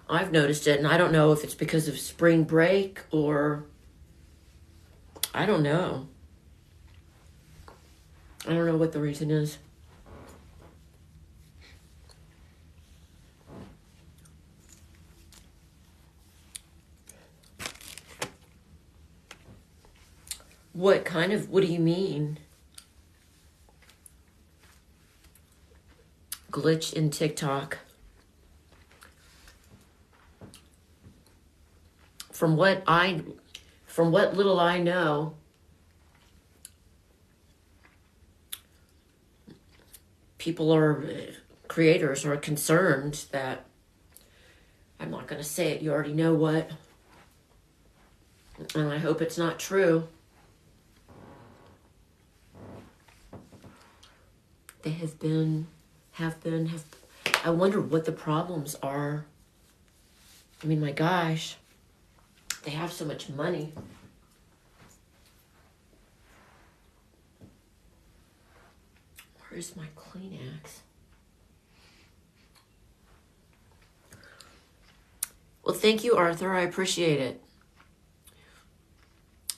I've noticed it, and I don't know if it's because of spring break or I don't know. I don't know what the reason is. What do you mean? Glitch in TikTok. From what little I know, creators are concerned that, I'm not going to say it, you already know what, and I hope it's not true. They have, I wonder what the problems are. I mean, my gosh, they have so much money. Where's my Kleenex? Well, thank you, Arthur. I appreciate it.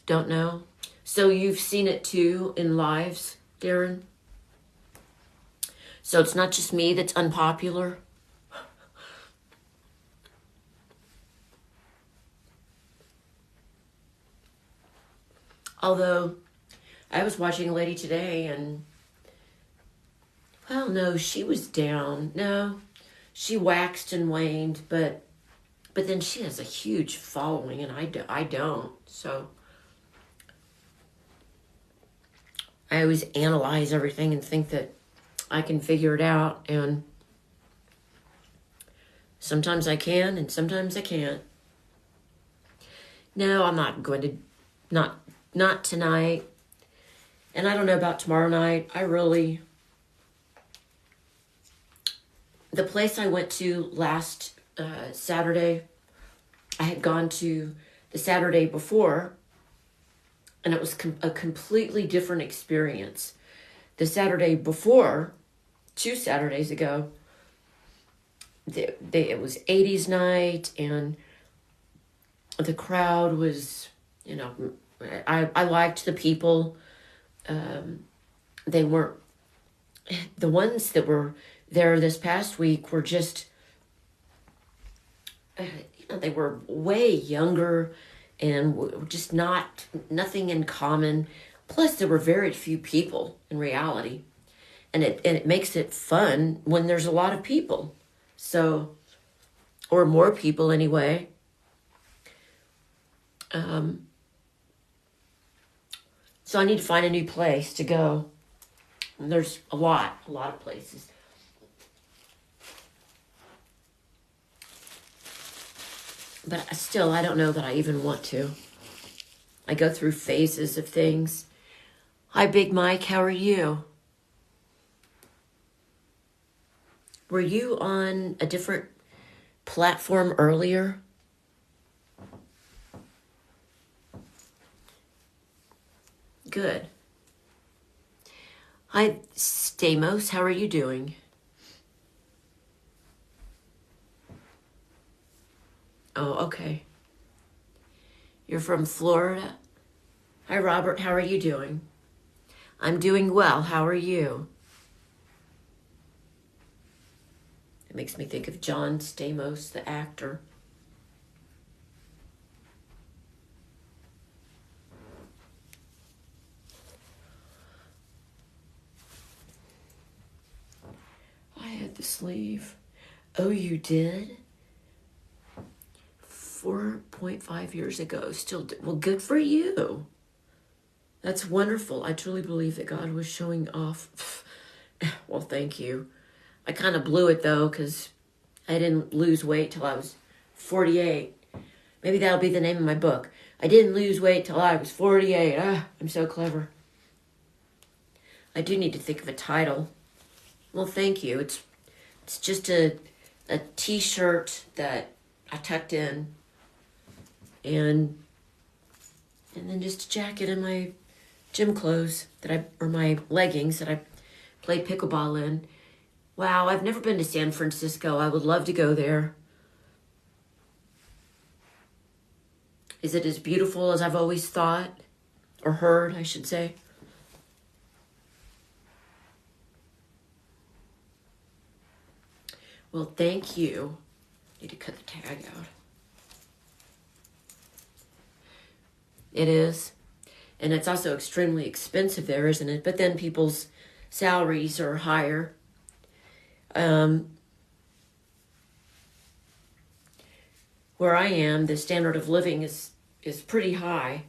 Don't know. So you've seen it too in lives, Darren? So it's not just me that's unpopular? Although, I was watching a lady today and, well, no, she was down. No, she waxed and waned, but then she has a huge following and I don't. So I always analyze everything and think that I can figure it out, and sometimes I can and sometimes I can't. No, I'm not going to, not tonight. And I don't know about tomorrow night. The place I went to last Saturday, I had gone to the Saturday before, and it was a completely different experience. The Saturday before, 2 Saturdays ago, it was 80s night, and the crowd was, I liked the people. They weren't, the ones that were there this past week were just, they were way younger and just nothing in common. Plus, there were very few people in reality. And it makes it fun when there's a lot of people. So, or more people anyway. So I need to find a new place to go. And there's a lot of places. But still, I don't know that I even want to. I go through phases of things. Hi, Big Mike. How are you? Were you on a different platform earlier? Good. Hi, Stamos. How are you doing? Oh, okay. You're from Florida? Hi, Robert. How are you doing? I'm doing well. How are you? It makes me think of John Stamos, the actor. I had the sleeve. Oh, you did? 4.5 years ago. Still, well, good for you. That's wonderful. I truly believe that God was showing off. Well, thank you. I kind of blew it, though, because I didn't lose weight till I was 48. Maybe that'll be the name of my book. I didn't lose weight till I was 48. I'm so clever. I do need to think of a title. Well, thank you. It's just a t-shirt that I tucked in, and then just a jacket and my gym clothes or my leggings that I played pickleball in. Wow, I've never been to San Francisco. I would love to go there. Is it as beautiful as I've always thought? Or heard, I should say? Well, thank you. Need to cut the tag out. It is. And it's also extremely expensive there, isn't it? But then people's salaries are higher. Where I am, the standard of living is pretty high.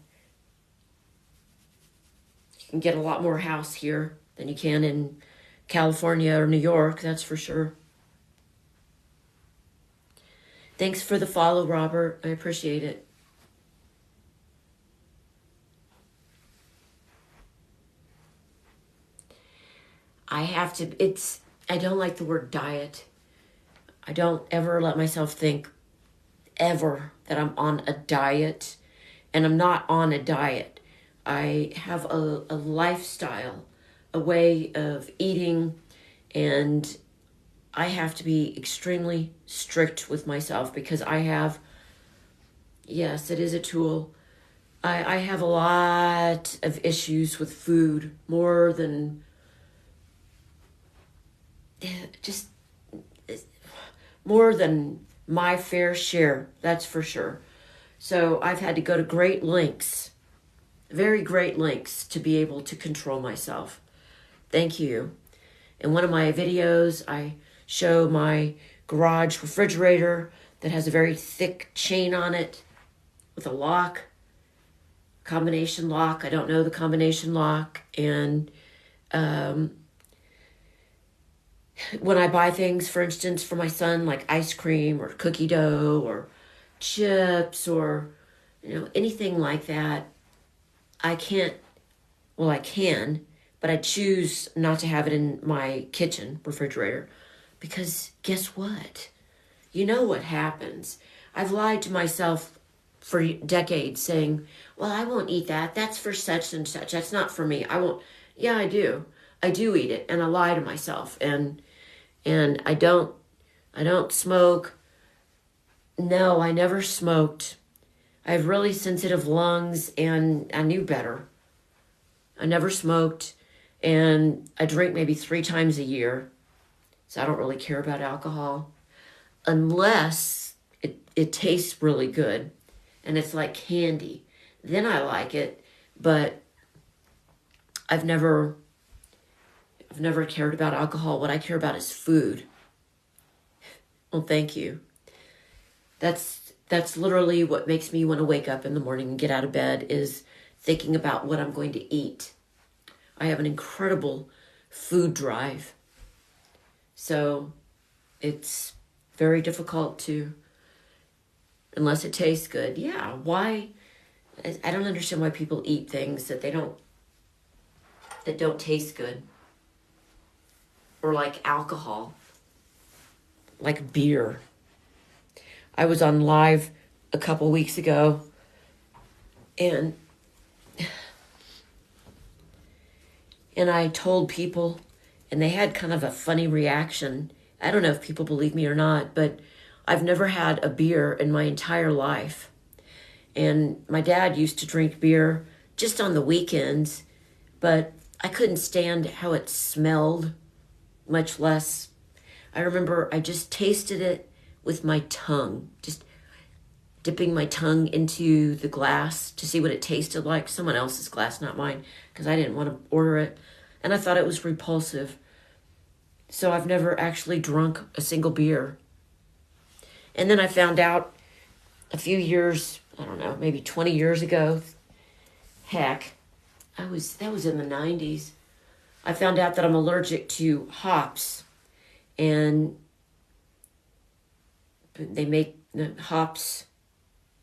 You can get a lot more house here than you can in California or New York, that's for sure. Thanks for the follow, Robert. I appreciate it. I don't like the word diet. I don't ever let myself think ever that I'm on a diet, and I'm not on a diet. I have a lifestyle, a way of eating, and I have to be extremely strict with myself because yes, it is a tool. I have a lot of issues with food, more than just more than my fair share, that's for sure. So I've had to go to great lengths, very great lengths, to be able to control myself. Thank you. In one of my videos, I show my garage refrigerator that has a very thick chain on it with a lock, combination lock. I don't know the combination lock. And when I buy things, for instance, for my son, like ice cream or cookie dough or chips or, anything like that, I can, but I choose not to have it in my kitchen refrigerator because guess what? You know what happens. I've lied to myself for decades saying, well, I won't eat that. That's for such and such. That's not for me. I won't. Yeah, I do. I do eat it, and I lie to myself. And I don't smoke. No, I never smoked. I have really sensitive lungs, and I knew better. I never smoked, and I drink maybe 3 times a year. So I don't really care about alcohol unless it tastes really good and it's like candy. Then I like it, but I've never cared about alcohol. What I care about is food. Well, thank you. That's literally what makes me want to wake up in the morning and get out of bed, is thinking about what I'm going to eat. I have an incredible food drive. So it's very difficult to, unless it tastes good. Yeah, why? I don't understand why people eat things that don't taste good. Or like alcohol. Like beer. I was on live a couple weeks ago, and I told people, and they had kind of a funny reaction. I don't know if people believe me or not, but I've never had a beer in my entire life. And my dad used to drink beer just on the weekends, but I couldn't stand how it smelled, much less. I remember I just tasted it with my tongue, just dipping my tongue into the glass to see what it tasted like. Someone else's glass, not mine, because I didn't want to order it. And I thought it was repulsive. So I've never actually drunk a single beer. And then I found out a few years, I don't know, maybe 20 years ago, heck, that was in the 90s. I found out that I'm allergic to hops. And they make hops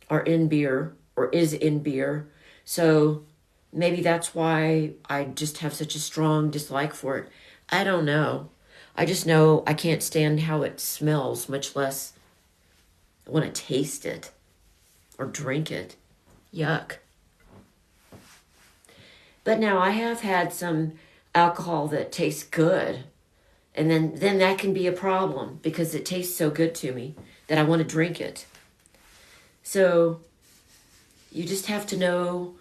are in beer, or is in beer. So maybe that's why I just have such a strong dislike for it. I don't know. I just know I can't stand how it smells, much less want to taste it or drink it. Yuck. But now I have had some alcohol that tastes good. And then that can be a problem because it tastes so good to me that I want to drink it. So You just have to know,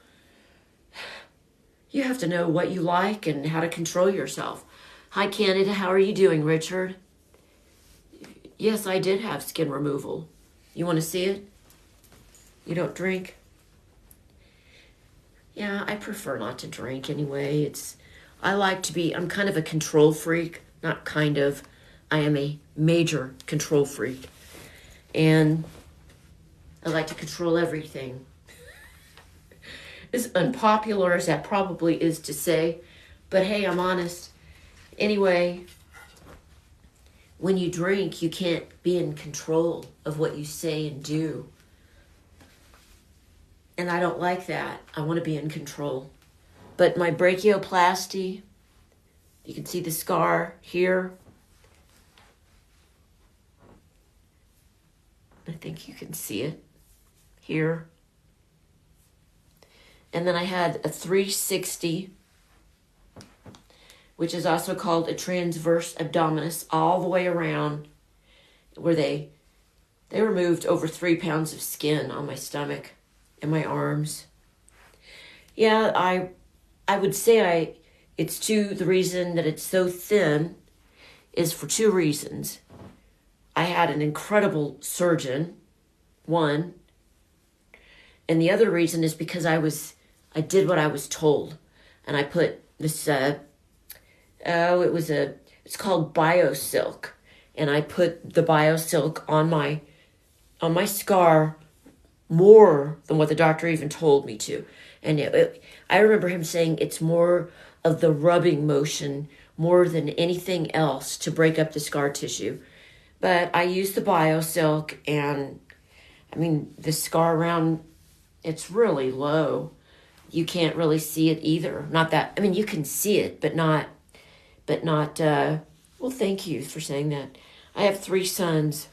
what you like and how to control yourself. Hi, Canada. How are you doing, Richard? Yes, I did have skin removal. You want to see it? You don't drink? Yeah, I prefer not to drink anyway. I'm kind of a control freak. Not kind of. I am a major control freak. And I like to control everything. As unpopular as that probably is to say, but hey, I'm honest. Anyway, when you drink, you can't be in control of what you say and do. And I don't like that. I want to be in control. But my brachioplasty, you can see the scar here. I think you can see it here. And then I had a 360, which is also called a transverse abdominis, all the way around, where they removed over 3 pounds of skin on my stomach and my arms. Yeah, I would say the reason that it's so thin is for 2 reasons. I had an incredible surgeon, one, and the other reason is because I did what I was told, and I put this, it's called BioSilk, and I put the BioSilk on my scar more than what the doctor even told me to. And I remember him saying it's more of the rubbing motion more than anything else to break up the scar tissue. But I used the BioSilk, and I mean, the scar around, it's really low. You can't really see it either. Not that, I mean, you can see it, but not, well, thank you for saying that. I have 3 sons.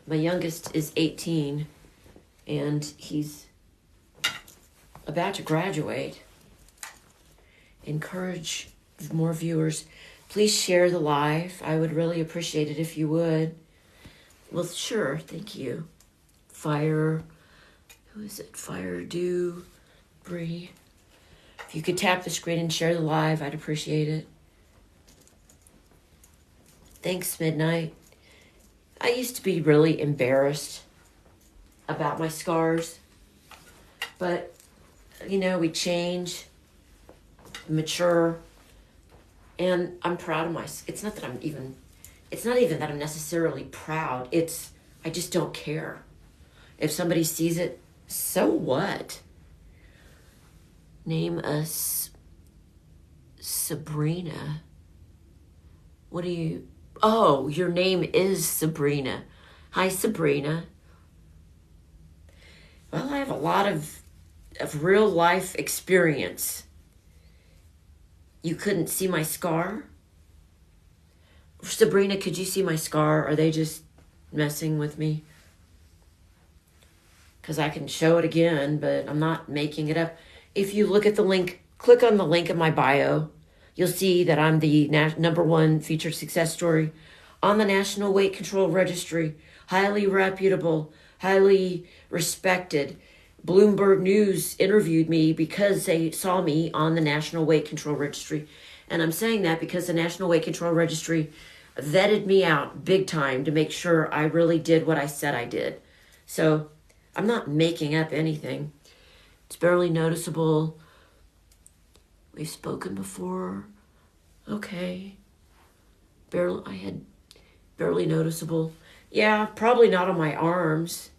My youngest is 18, and he's about to graduate. Encourage more viewers. Please share the live. I would really appreciate it if you would. Well, sure. Thank you. Fire. Who is it? Fire, Do, Bree. If you could tap the screen and share the live, I'd appreciate it. Thanks, Midnight. I used to be really embarrassed about my scars. But, we change, mature, and I'm proud of myself. It's not even that I'm necessarily proud. I just don't care. If somebody sees it, so what? Name us Sabrina. Oh, your name is Sabrina. Hi, Sabrina. Well, I have a lot of real life experience. You couldn't see my scar? Sabrina, could you see my scar? Are they just messing with me? Because I can show it again, but I'm not making it up. If you look at the link, click on the link in my bio, you'll see that I'm the #1 featured success story on the National Weight Control Registry. Highly reputable, highly respected. Bloomberg News interviewed me because they saw me on the National Weight Control Registry. And I'm saying that because the National Weight Control Registry vetted me out big time to make sure I really did what I said I did. So I'm not making up anything. It's barely noticeable. We've spoken before. Okay. Barely noticeable. Yeah, probably not on my arms.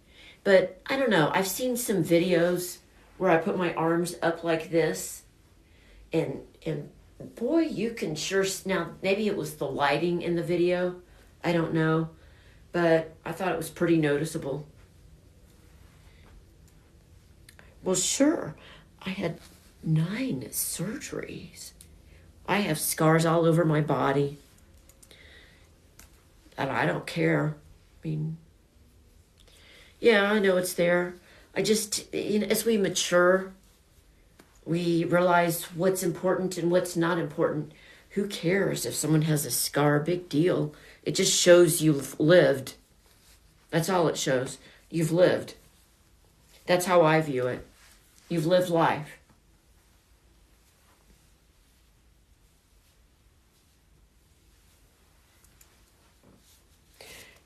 But I don't know. I've seen some videos where I put my arms up like this. And boy, you can sure... Now, maybe it was the lighting in the video. I don't know. But I thought it was pretty noticeable. Well, sure. I had 9 surgeries. I have scars all over my body. And I don't care. I mean, yeah, I know it's there. I just, as we mature, we realize what's important and what's not important. Who cares if someone has a scar? Big deal. It just shows you've lived. That's all it shows. You've lived. That's how I view it. You've lived life.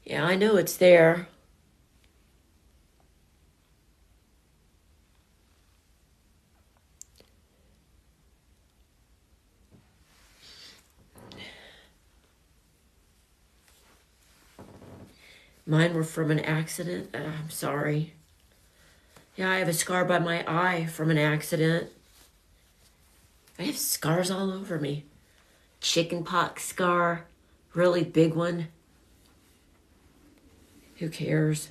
Yeah, I know it's there. Mine were from an accident. I'm sorry. Yeah, I have a scar by my eye from an accident. I have scars all over me. Chicken pox scar, really big one. Who cares?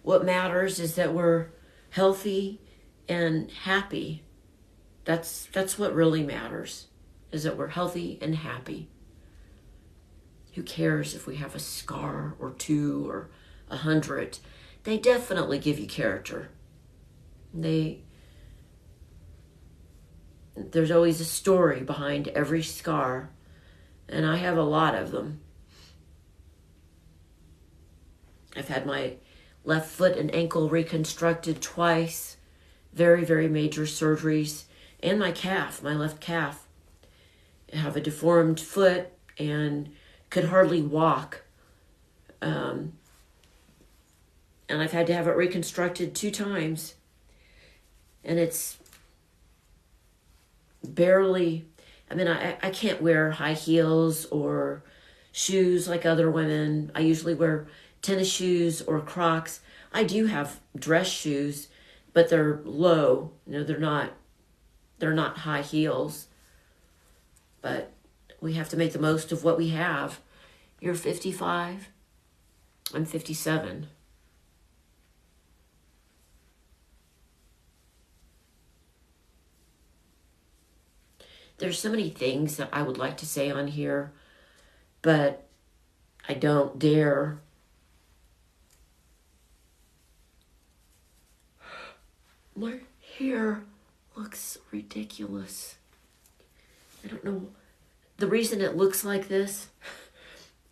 What matters is that we're healthy and happy. That's what really matters, is that we're healthy and happy. Who cares if we have a scar or two or 100? They definitely give you character. There's always a story behind every scar, and I have a lot of them. I've had my left foot and ankle reconstructed twice, very, very major surgeries, and my left calf. I have a deformed foot and could hardly walk. And I've had to have it reconstructed 2 times. And it's barely, I can't wear high heels or shoes like other women. I usually wear tennis shoes or Crocs. I do have dress shoes, but they're low. They're not high heels. But we have to make the most of what we have. You're 55. I'm 57. There's so many things that I would like to say on here, but I don't dare. My hair looks ridiculous. I don't know. The reason it looks like this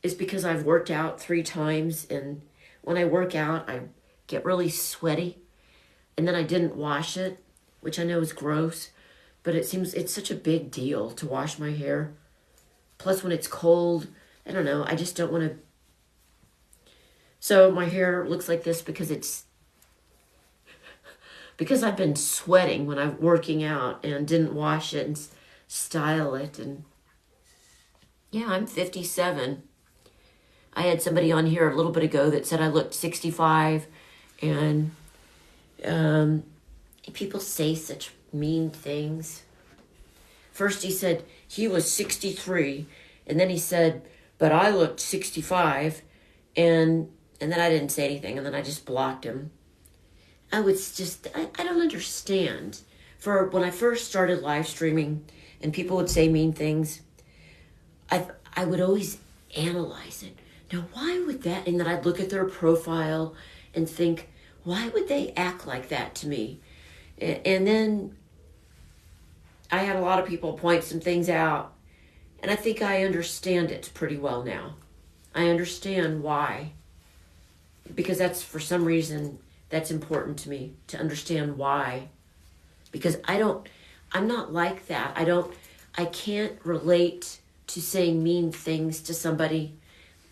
is because I've worked out 3 times, and when I work out, I get really sweaty, and then I didn't wash it, which I know is gross, but it seems it's such a big deal to wash my hair. Plus, when it's cold, I don't know, I just don't want to. So my hair looks like this because I've been sweating when I'm working out and didn't wash it and style it. And yeah, I'm 57. I had somebody on here a little bit ago that said I looked 65, and people say such mean things. First he said he was 63, and then he said, but I looked 65, and then I didn't say anything, and then I just blocked him. I don't understand. For when I first started live streaming and people would say mean things, I would always analyze it. Now, why would that? And then I'd look at their profile and think, why would they act like that to me? And then I had a lot of people point some things out, and I think I understand it pretty well now. I understand why. Because for some reason, that's important to me, to understand why. Because I'm not like that. I can't relate to saying mean things to somebody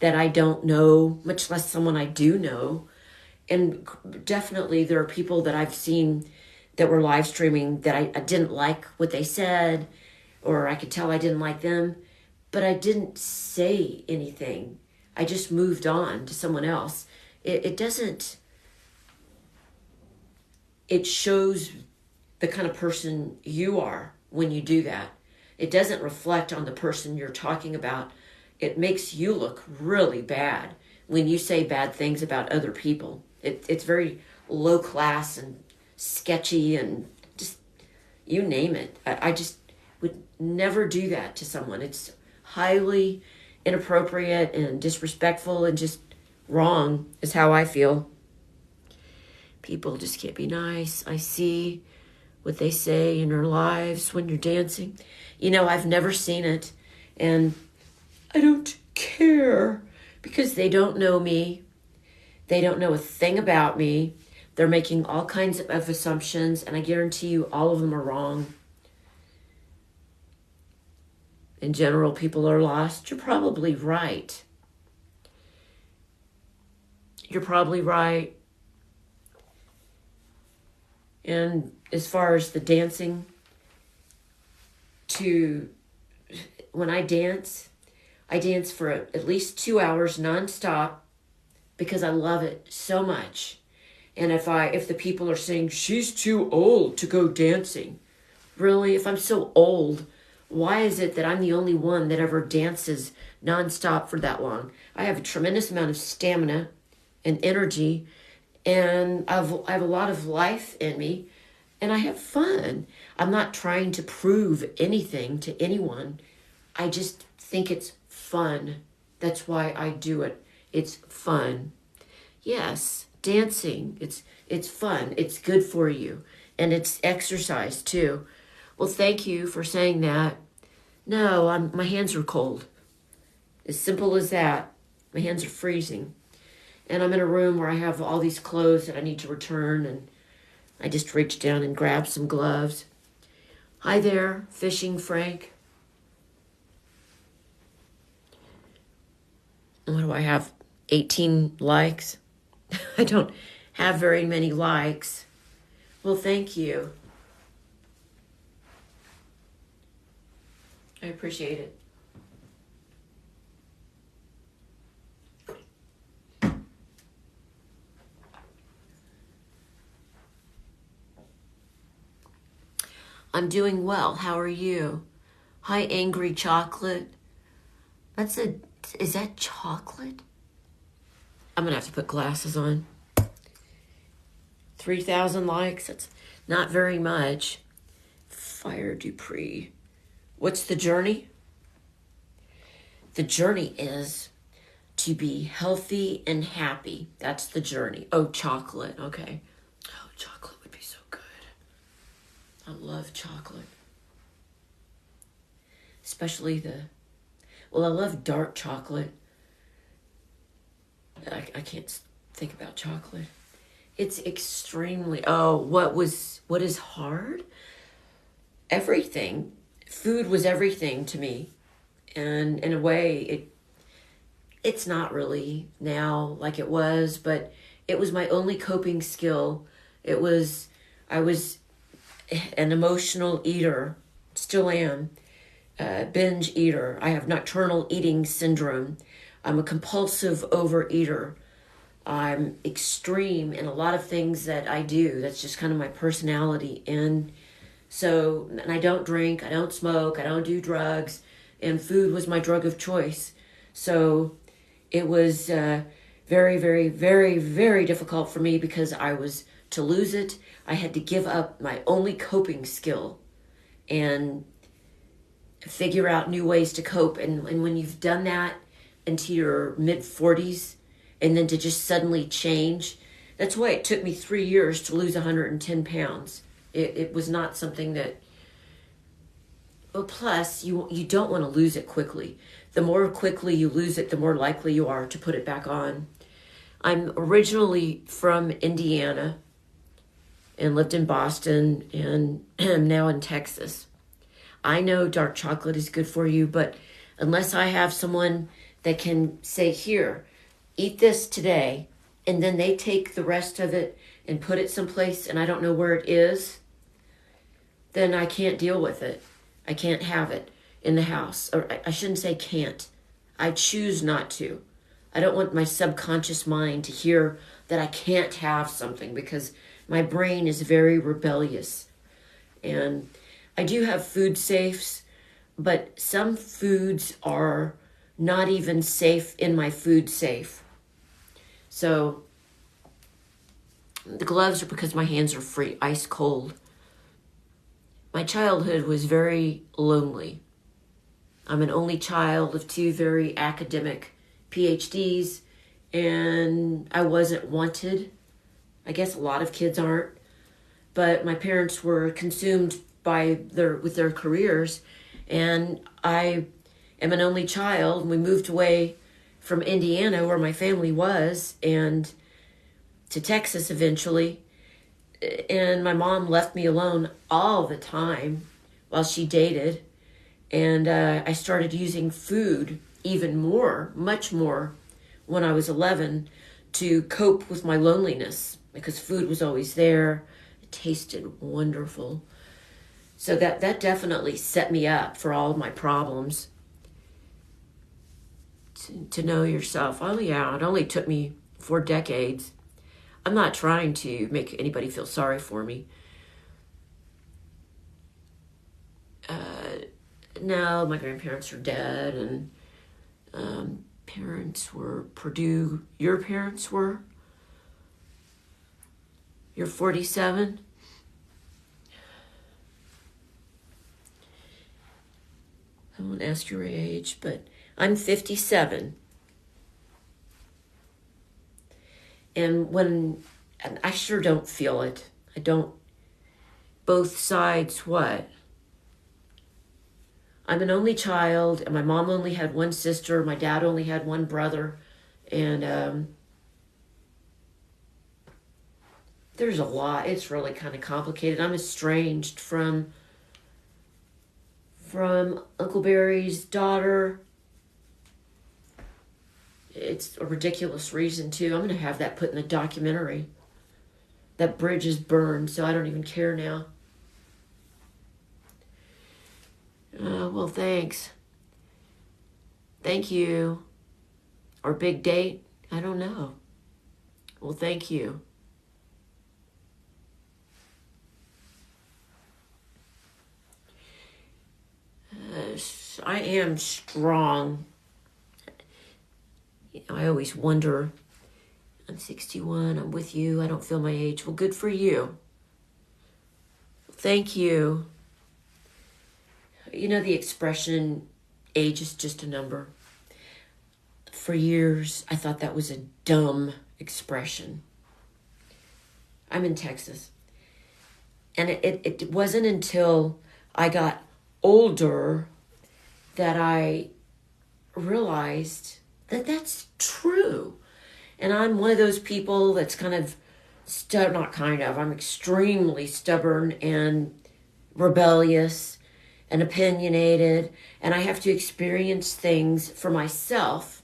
that I don't know, much less someone I do know. And definitely there are people that I've seen that were live streaming that I didn't like what they said, or I could tell I didn't like them, but I didn't say anything. I just moved on to someone else. It shows the kind of person you are when you do that. It doesn't reflect on the person you're talking about. It makes you look really bad when you say bad things about other people. It's very low class and sketchy and just, you name it. I just would never do that to someone. It's highly inappropriate and disrespectful and just wrong is how I feel. People just can't be nice. I see what they say in their lives when you're dancing. You know, I've never seen it, and I don't care because they don't know me. They don't know a thing about me. They're making all kinds of assumptions, and I guarantee you all of them are wrong. In general, people are lost. You're probably right. You're probably right. And as far as the dancing, when I dance for at least 2 hours nonstop because I love it so much. And if the people are saying, she's too old to go dancing, really, if I'm so old, why is it that I'm the only one that ever dances nonstop for that long? I have a tremendous amount of stamina and energy, and I have a lot of life in me, and I have fun. I'm not trying to prove anything to anyone. I just think it's fun. That's why I do it. It's fun. Yes, dancing. It's fun. It's good for you. And it's exercise too. Well, thank you for saying that. No, my hands are cold. As simple as that. My hands are freezing. And I'm in a room where I have all these clothes that I need to return, and I just reached down and grabbed some gloves. Hi there, Fishing Frank. What do I have? 18 likes? I don't have very many likes. Well, thank you. I appreciate it. I'm doing well. How are you? Hi, Angry Chocolate. Is that chocolate? I'm going to have to put glasses on. 3,000 likes. That's not very much. Fire Dupree. What's the journey? The journey is to be healthy and happy. That's the journey. Oh, chocolate. Okay. Oh, chocolate would be so good. I love chocolate. Especially I love dark chocolate. I can't think about chocolate. It's extremely, what is hard? Everything. Food was everything to me. And in a way, it's not really now like it was, but it was my only coping skill. I was an emotional eater, still am, binge eater. I have nocturnal eating syndrome. I'm a compulsive overeater. I'm extreme in a lot of things that I do. That's just kind of my personality. And I don't drink, I don't smoke, I don't do drugs, and food was my drug of choice. So it was very, very, very, very difficult for me because to lose it, I had to give up my only coping skill and figure out new ways to cope. And when you've done that into your mid-40s, and then to just suddenly change, that's why it took me 3 years to lose 110 pounds. It was not something that... Well, plus, you don't want to lose it quickly. The more quickly you lose it, the more likely you are to put it back on. I'm originally from Indiana and lived in Boston and am now in Texas. I know dark chocolate is good for you, but unless I have someone that can say, here, eat this today, and then they take the rest of it and put it someplace and I don't know where it is, then I can't deal with it. I can't have it in the house. Or I shouldn't say can't. I choose not to. I don't want my subconscious mind to hear that I can't have something because my brain is very rebellious. And I do have food safes, but some foods are not even safe in my food safe. So the gloves are because my hands are free, ice cold. My childhood was very lonely. I'm an only child of 2 very academic PhDs, and I wasn't wanted. I guess a lot of kids aren't. but my parents were consumed with their careers, and I am an only child. And we moved away from Indiana, where my family was, and to Texas eventually. And my mom left me alone all the time while she dated. And I started using food even more, much more, when I was 11 to cope with my loneliness, because food was always there. It tasted wonderful. So that definitely set me up for all of my problems. To know yourself. Oh yeah, it only took me 4 decades. I'm not trying to make anybody feel sorry for me. No, my grandparents are dead, and parents were Purdue. Your parents were? You're 47? I won't ask your age, but I'm 57. And I sure don't feel it. I don't. Both sides what? I'm an only child, and my mom only had one sister. My dad only had one brother. And there's a lot. It's really kind of complicated. I'm estranged from Uncle Barry's daughter. It's a ridiculous reason, too. I'm going to have that put in the documentary. That bridge is burned, so I don't even care now. Well, thanks. Thank you. Or big date? I don't know. Well, thank you. I am strong. I always wonder, I'm 61, I'm with you, I don't feel my age. Well, good for you. Thank you. You know the expression, age is just a number. For years, I thought that was a dumb expression. I'm in Texas. And it wasn't until I got older that I realized that that's true. And I'm one of those people that's I'm extremely stubborn and rebellious and opinionated, and I have to experience things for myself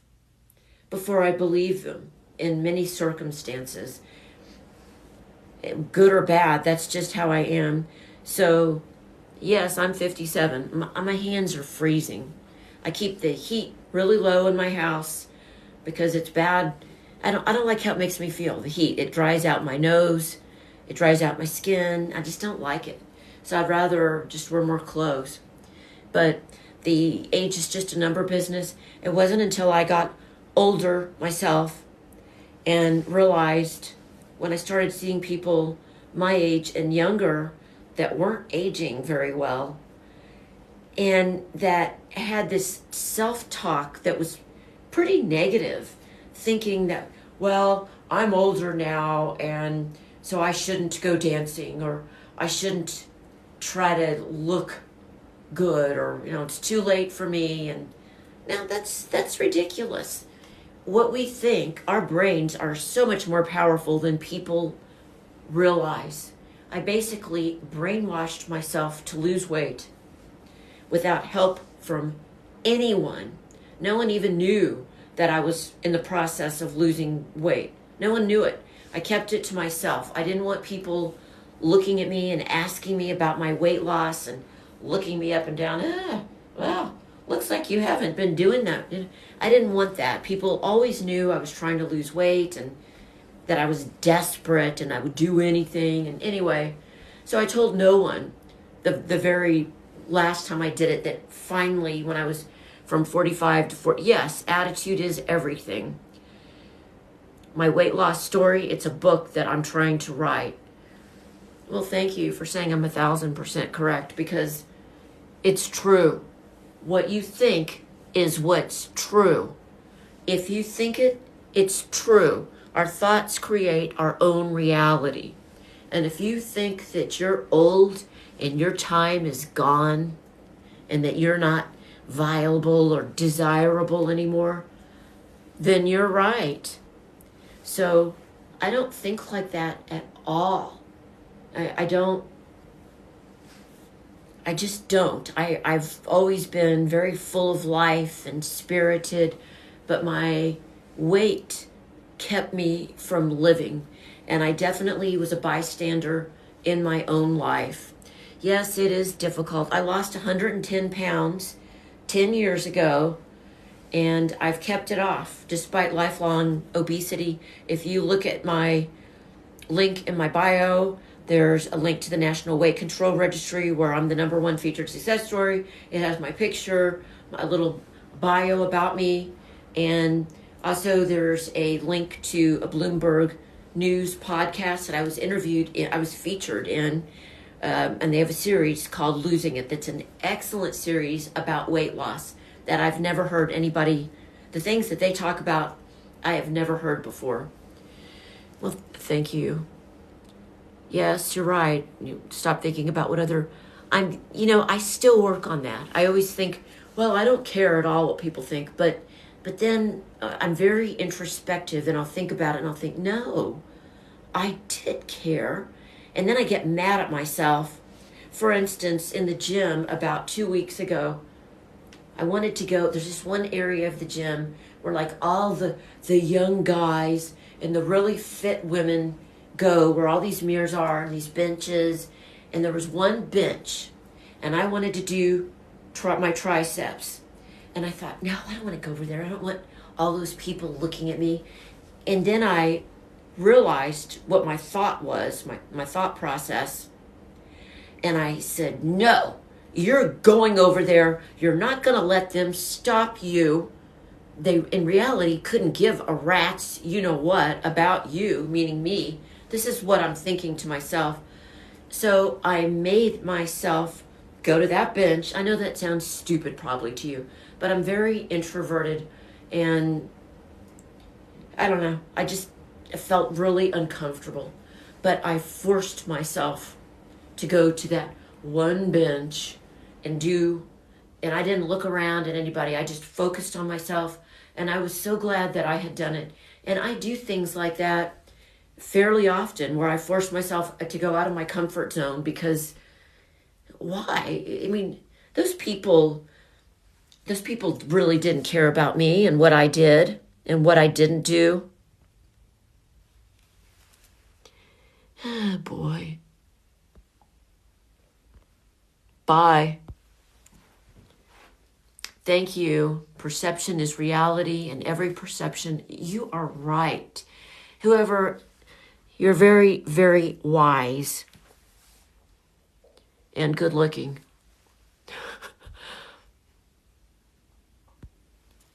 before I believe them in many circumstances. Good or bad, that's just how I am. So, yes, I'm 57. My hands are freezing. I keep the heat really low in my house because it's bad. I don't like how it makes me feel, the heat. It dries out my nose. It dries out my skin. I just don't like it. So I'd rather just wear more clothes. But the age is just a number business. It wasn't until I got older myself and realized when I started seeing people my age and younger that weren't aging very well and that had this self-talk that was pretty negative, thinking that, well, I'm older now and so I shouldn't go dancing, or I shouldn't try to look good, or it's too late for me. And now that's ridiculous. What we think, our brains are so much more powerful than people realize. I basically brainwashed myself to lose weight without help from anyone. No one even knew that I was in the process of losing weight. No one knew it. I kept it to myself. I didn't want people looking at me and asking me about my weight loss and looking me up and down. Well, looks like you haven't been doing that. I didn't want that. People always knew I was trying to lose weight and that I was desperate and I would do anything. And anyway, so I told no one the very last time I did it, that finally when I was from 45 to 40, yes, attitude is everything. My weight loss story, it's a book that I'm trying to write. Well, thank you for saying I'm 1,000% correct, because it's true. What you think is what's true. If you think it, it's true. Our thoughts create our own reality. And if you think that you're old and your time is gone and that you're not viable or desirable anymore, then you're right. So I don't think like that at all. I don't. I just don't. I've always been very full of life and spirited, but my weight kept me from living. And I definitely was a bystander in my own life. Yes, it is difficult. I lost 110 pounds 10 years ago, and I've kept it off despite lifelong obesity. If you look at my link in my bio, there's a link to the National Weight Control Registry where I'm the #1 featured success story. It has my picture, a little bio about me, and also there's a link to a Bloomberg News podcast that I was interviewed in, I was featured in, and they have a series called Losing It that's an excellent series about weight loss that I've never heard anybody, the things that they talk about, I have never heard before. Well, thank you. Yes, you're right. You stop thinking about what other, I still work on that. I always think, well, I don't care at all what people think, but then I'm very introspective and I'll think about it and I'll think, no, I did care. And then I get mad at myself. For instance, in the gym about 2 weeks ago, I wanted to go, there's this one area of the gym where like all the young guys and the really fit women go, where all these mirrors are and these benches, and there was one bench and I wanted to do my triceps, and I thought, no, I don't want to go over there. I don't want all those people looking at me. And then I realized what my thought was, my thought process, and I said, no, you're going over there. You're not going to let them stop you. They in reality couldn't give a rat's you know what about you, meaning me. This is what I'm thinking to myself. So I made myself go to that bench. I know that sounds stupid probably to you, but I'm very introverted and I don't know. I felt really uncomfortable, but I forced myself to go to that one bench and I didn't look around at anybody. I just focused on myself, and I was so glad that I had done it. And I do things like that fairly often where I force myself to go out of my comfort zone, because why? I mean, those people really didn't care about me and what I did and what I didn't do. Oh, boy. Bye. Thank you. Perception is reality, and every perception, you are right. Whoever, you're very, very wise and good looking.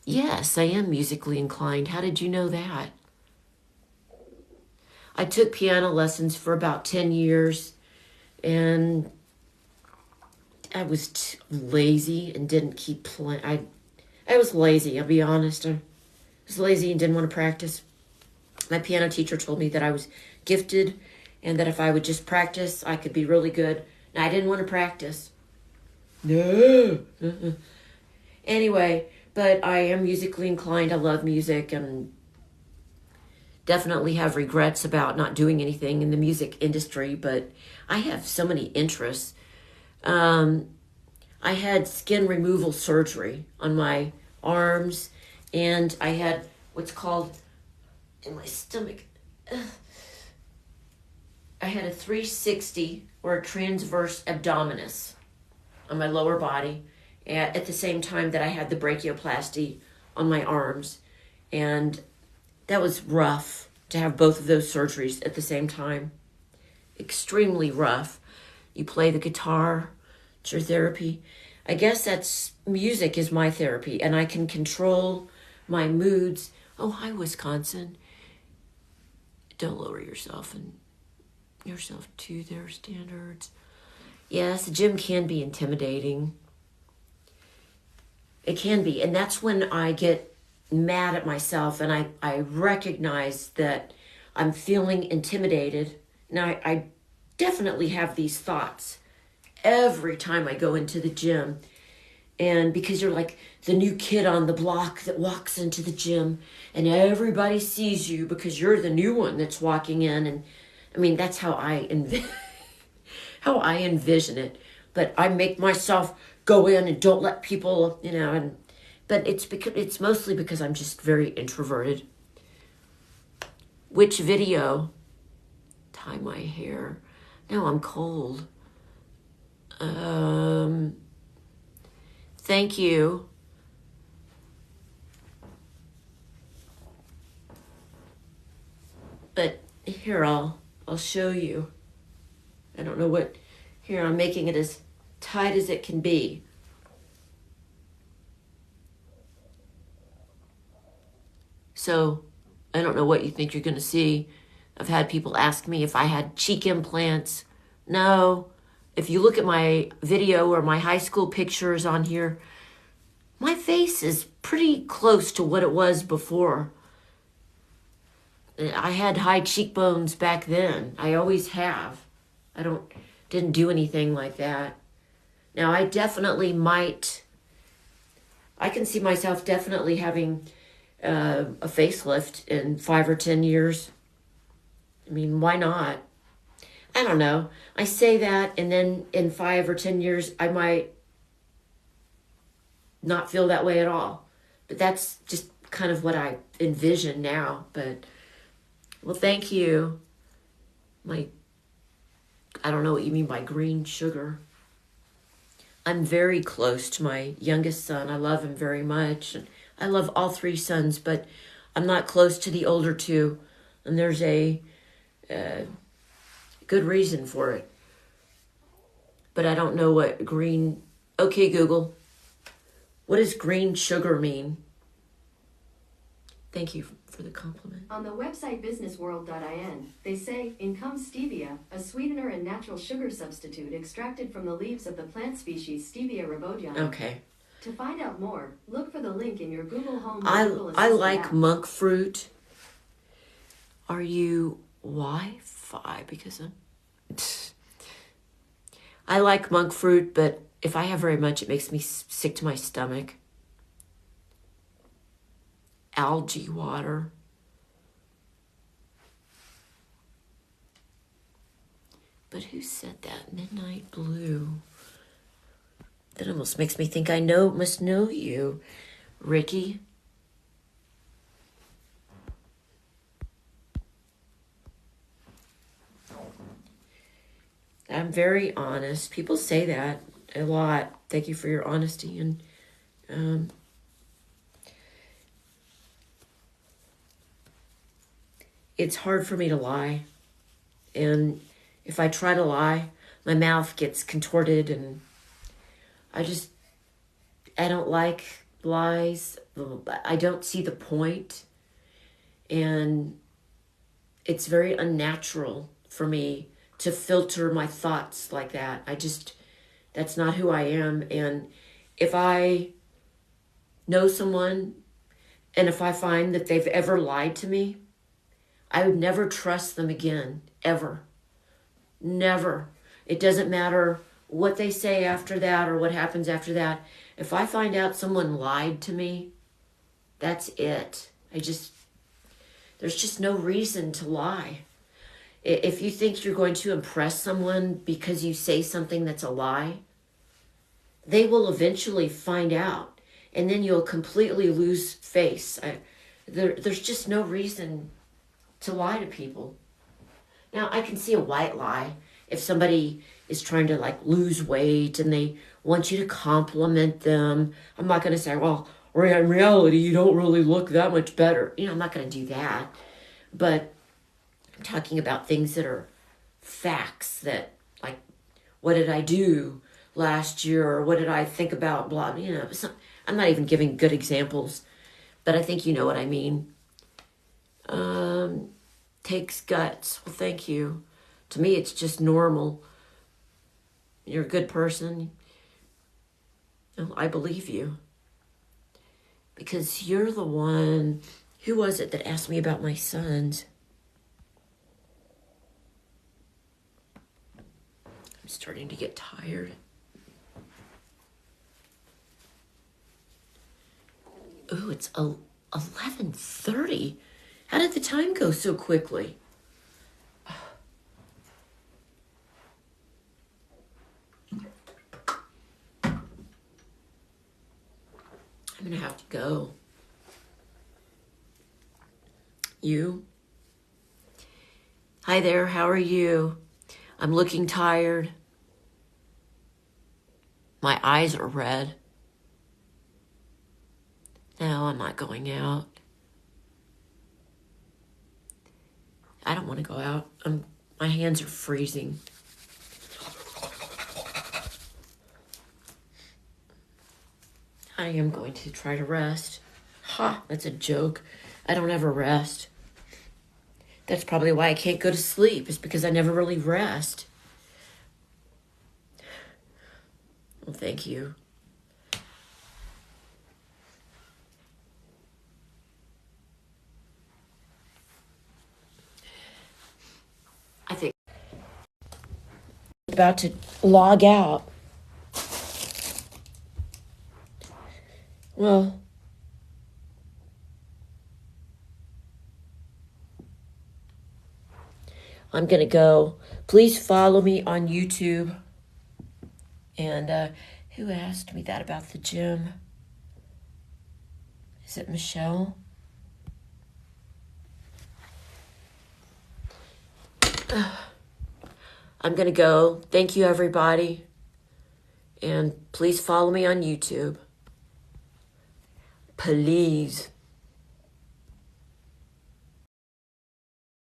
Yes, I am musically inclined. How did you know that? I took piano lessons for about 10 years, and I was lazy and didn't keep playing. I was lazy, I'll be honest. I was lazy and didn't want to practice. My piano teacher told me that I was gifted and that if I would just practice, I could be really good. And I didn't want to practice. No. Anyway, but I am musically inclined. I love music and definitely have regrets about not doing anything in the music industry, but I have so many interests. I had skin removal surgery on my arms, and I had what's called in my stomach. I had a 360 or a transverse abdominis on my lower body at the same time that I had the brachioplasty on my arms. And that was rough to have both of those surgeries at the same time. Extremely rough. You play the guitar, it's your therapy. I guess music is my therapy, and I can control my moods. Oh, hi, Wisconsin. Don't lower yourself to their standards. Yes, the gym can be intimidating. It can be, and that's when I get mad at myself, and I recognize that I'm feeling intimidated. Now, definitely have these thoughts every time I go into the gym. And because you're like the new kid on the block that walks into the gym and everybody sees you because you're the new one that's walking in. And I mean, that's how how I envision it. But I make myself go in and don't let people, but it's mostly because I'm just very introverted. Which video? Tie my hair. No, I'm cold. Thank you. But here, I'll show you. I don't know what. Here, I'm making it as tight as it can be. So, I don't know what you think you're going to see. I've had people ask me if I had cheek implants. No. If you look at my video or my high school pictures on here, my face is pretty close to what it was before. I had high cheekbones back then. I always have. Didn't do anything like that. Now, I definitely I can see myself definitely having a facelift in 5 or 10 years. I mean, why not? I don't know. I say that, and then in 5 or 10 years, I might not feel that way at all. But that's just kind of what I envision now. But, well, thank you. I don't know what you mean by green sugar. I'm very close to my youngest son. I love him very much. And I love all 3 sons, but I'm not close to the older 2. And there's a good reason for it. But I don't know what green... Okay, Google. What does green sugar mean? Thank you for the compliment. On the website businessworld.in, they say, in comes stevia, a sweetener and natural sugar substitute extracted from the leaves of the plant species Stevia rhodium. Okay. To find out more, look for the link in your Google Home. I like monk fruit. Are you Wi-Fi? Because I like monk fruit, but if I have very much, it makes me sick to my stomach. Algae water. But who said that? Midnight blue. That almost makes me think I must know you, Ricky. I'm very honest. People say that a lot. Thank you for your honesty. And it's hard for me to lie. And if I try to lie, my mouth gets contorted, and I don't like lies. I don't see the point. And it's very unnatural for me to filter my thoughts like that. That's not who I am. And if I know someone, and if I find that they've ever lied to me, I would never trust them again, ever. Never. It doesn't matter what they say after that or what happens after that. If I find out someone lied to me, that's it. There's just no reason to lie. If you think you're going to impress someone because you say something that's a lie, they will eventually find out, and then you'll completely lose face. There's just no reason to lie to people. Now, I can see a white lie. If somebody is trying to lose weight and they want you to compliment them, I'm not going to say, well, in reality, you don't really look that much better. I'm not going to do that. But I'm talking about things that are facts, that what did I do last year, or what did I think about blah, I'm not even giving good examples, but I think you know what I mean. Takes guts. Well, thank you. To me, it's just normal. You're a good person. I believe you. Because you're the one... Who was it that asked me about my sons? starting to get tired. Ooh, it's 11:30. How did the time go so quickly? I'm gonna have to go. You? Hi there, how are you? I'm looking tired. My eyes are red. No, I'm not going out. I don't want to go out. My hands are freezing. I am going to try to rest. Ha, that's a joke. I don't ever rest. That's probably why I can't go to sleep, is because I never really rest. Well, thank you. I think I'm about to log out. Well, I'm going to go. Please follow me on YouTube. And who asked me that about the gym? Is it Michelle? I'm going to go. Thank you, everybody. And please follow me on YouTube. Please.